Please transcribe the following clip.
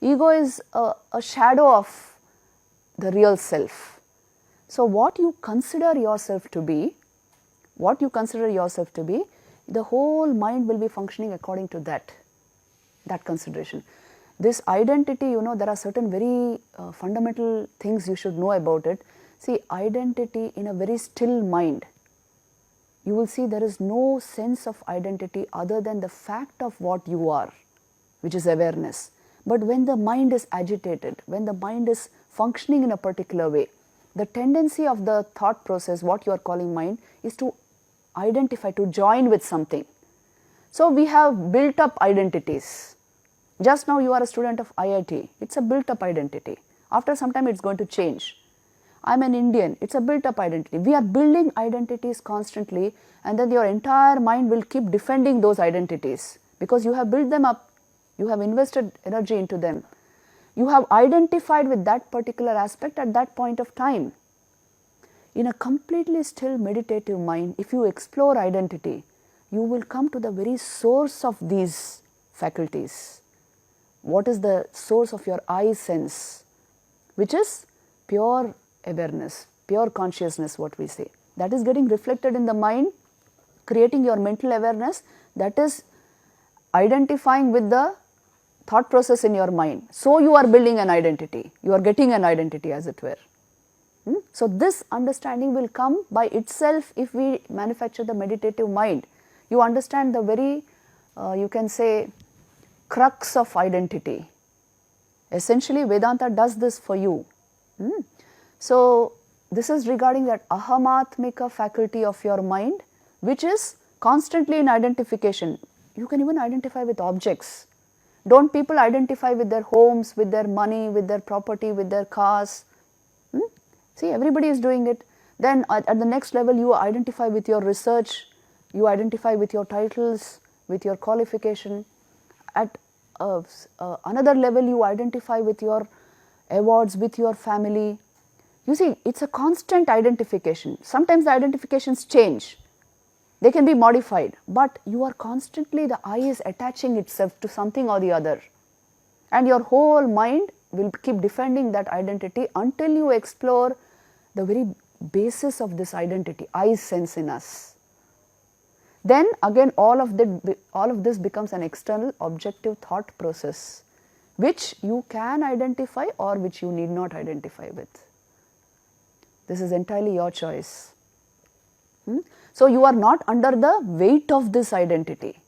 Ego is a shadow of the real self. So what you consider yourself to be, the whole mind will be functioning according to that consideration. This identity, there are certain very fundamental things you should know about it. See, identity in a very still mind, you will see there is no sense of identity other than the fact of what you are, which is awareness. But when the mind is agitated, when the mind is functioning in a particular way, the tendency of the thought process, what you are calling mind, is to identify, to join with something. So we have built up identities. Just now you are a student of IIT, it's a built up identity. After some time it's going to change. I am an Indian, it's a built up identity. We are building identities constantly, and then your entire mind will keep defending those identities because you have built them up, you have invested energy into them. You have identified with that particular aspect at that point of time. In a completely still meditative mind, if you explore identity, you will come to the very source of these faculties. What is the source of your I sense? Which is pure awareness, pure consciousness, what we say. That is getting reflected in the mind, creating your mental awareness, that is identifying with the thought process in your mind. So you are building an identity, you are getting an identity as it were. So this understanding will come by itself if we manufacture the meditative mind. You understand the very, you can say, crux of identity. Essentially Vedanta does this for you. So this is regarding that ahamatmika faculty of your mind, which is constantly in identification. You can even identify with objects. Don't people identify with their homes, with their money, with their property, with their cars? See, everybody is doing it. Then at the next level you identify with your research, you identify with your titles, with your qualification. At another level you identify with your awards, with your family. You see, it's a constant identification. Sometimes the identifications change. They can be modified, but you are constantly, the I is attaching itself to something or the other. And your whole mind will keep defending that identity until you explore the very basis of this identity, I sense in us. Then again all of this becomes an external objective thought process, which you can identify or which you need not identify with. This is entirely your choice. So you are not under the weight of this identity.